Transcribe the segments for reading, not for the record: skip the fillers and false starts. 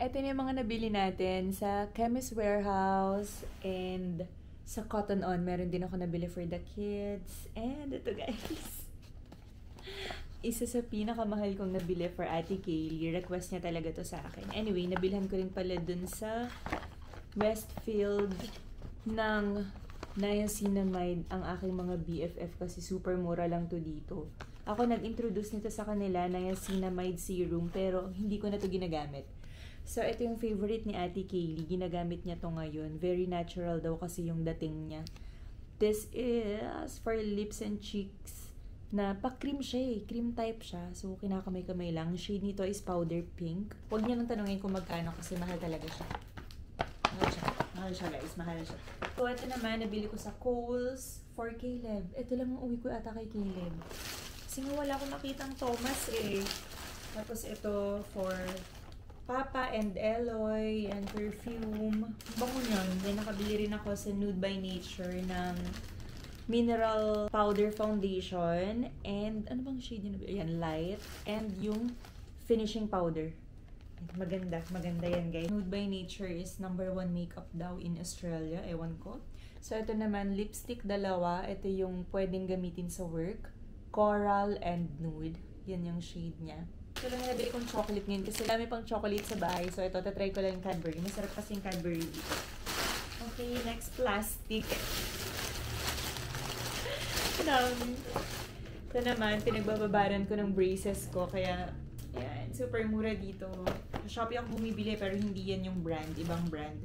Ito na yung mga nabili natin sa Chemist Warehouse and sa Cotton On. Meron din ako nabili for the kids. And ito guys. Isa sa pinakamahal kong nabili for Ate Kaylee. Request niya talaga to sa akin. Anyway, nabilhan ko rin pala dun sa Westfield ng niacinamide ang aking mga BFF kasi super mura lang to dito. Ako nag-introduce nito sa kanila, niacinamide serum, pero hindi ko na to ginagamit. So, ito yung favorite ni Ate Kaylee. Ginagamit niya to ngayon. Very natural daw kasi yung dating niya. This is for lips and cheeks na pa-cream siya eh. Cream type siya. So, kinakamay-kamay lang. Shade nito is powder pink. Huwag niyo nang tanungin kung magkano kasi mahal talaga siya. Mahal siya. Mahal siya guys. Mahal siya. So, ito naman, nabili ko sa Kohl's for Caleb. Ito lang ang uwi ko ata kay Caleb. Kasi nga wala akong makitang Thomas eh. Tapos ito for Papa and Eloy and perfume. Bango yun. Then nakabili rin ako sa Nude by Nature ng mineral powder foundation. And ano bang shade yun? Ayan, light. And yung finishing powder. Maganda. Maganda yan guys. Nude by Nature is #1 makeup daw in Australia. Ewan ko. So ito naman, lipstick dalawa. Ito yung pwedeng gamitin sa work. Coral and Nude. Yan yung shade niya. Ito lang nabili kong chocolate ngayon kasi dami pang chocolate sa bahay. So, ito, tatry ko lang yung Cadbury. Masarap kasi yung Cadbury dito. Okay, next plastic. Ito naman, pinagbababaran ko ng braces ko. Kaya, yan, super mura dito. Sa Shopee ako bumibili pero hindi yan yung brand. Ibang brand.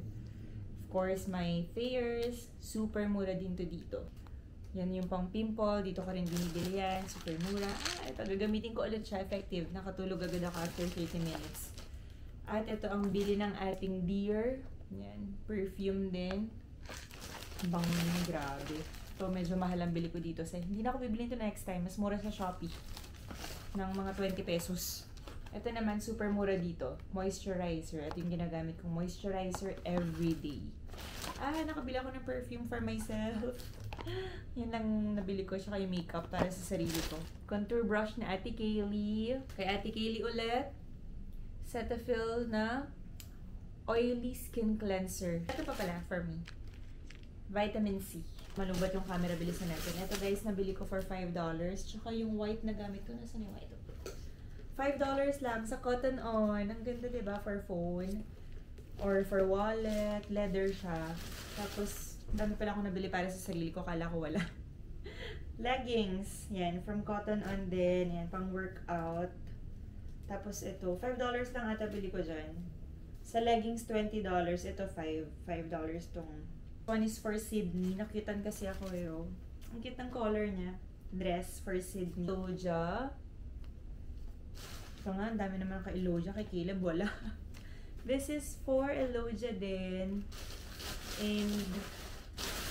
Of course, my Fairs. Super mura din to dito. Yan yung pang pimple. Dito ko rin binibili yan. Super mura. Ito, gagamitin ko ulit siya. Effective. Nakatulog agad ako after 30 minutes. At ito ang bili ng ating Dear. Yan. Perfume din. Bang, grabe. Ito, medyo mahal ang bili ko dito. Hindi na ako bibili ito next time. Mas mura sa Shopee. Ng mga 20 pesos. Ito naman, super mura dito. Moisturizer. Ito yung ginagamit kong moisturizer everyday. Nakabili ako ng perfume for myself. Yan lang nabili ko siya kayo makeup para sa sarili ko. Contour brush na Ate Kaylee. Kay Ate Kaylee ulit. Cetaphil na oily skin cleanser. Ito pa pala for me. Vitamin C. Malubat yung camera, bilisan natin. Ito guys, nabili ko for $5. Tsaka yung white na gamit ko. Nasaan yung white? $5 lang sa Cotton On. Ang ganda diba for phone? Or for wallet. Leather siya. Tapos, dami pala akong nabili para sa sarili ko. Kala ko wala. Leggings. Yan. From Cotton On din. Yan. Pang workout. Tapos ito. $5 lang ata bili ko dyan. Sa leggings, $20. Ito, $5 tong. One is for Sydney. Nakitan kasi ako yun. Ang cute ng color niya. Dress for Sydney. Elogia. Ito nga. Ang dami naman kay Elogia. Kay Caleb, wala. This is for Elogia din. And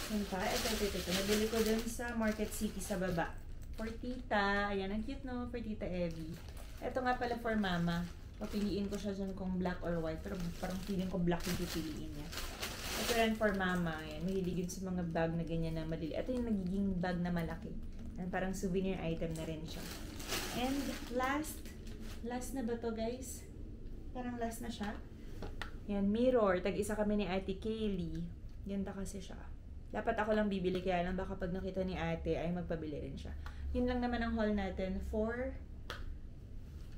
yun pa, ito. Nabili ko dun sa Market City sa baba. For Tita. Ayan, ang cute no? For Tita Evie. Ito nga pala for Mama. Papiliin ko siya dyan kung black or white. Pero parang feeling ko black yung pipiliin niya. Ito rin for Mama. Ayan, mahilig yun sa mga bag na ganyan na malili. Ito yung nagiging bag na malaki. Ayan, parang souvenir item na rin siya. And last na ba to guys? Parang last na siya. Yan, mirror. Tag-isa kami ni Ate Kaylee. Ganda kasi siya. Dapat ako lang bibili, kaya lang baka pag nakita ni ate ay magpabili rin siya. Yun lang naman ang haul natin for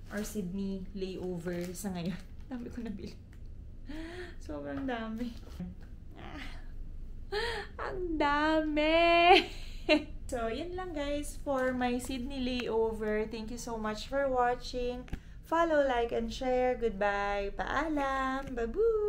our Sydney layover sa ngayon. Dami ko nabili. Sobrang dami. Ang dami! So, yun lang guys for my Sydney layover. Thank you so much for watching. Follow, like, and share. Goodbye. Paalam. Babu!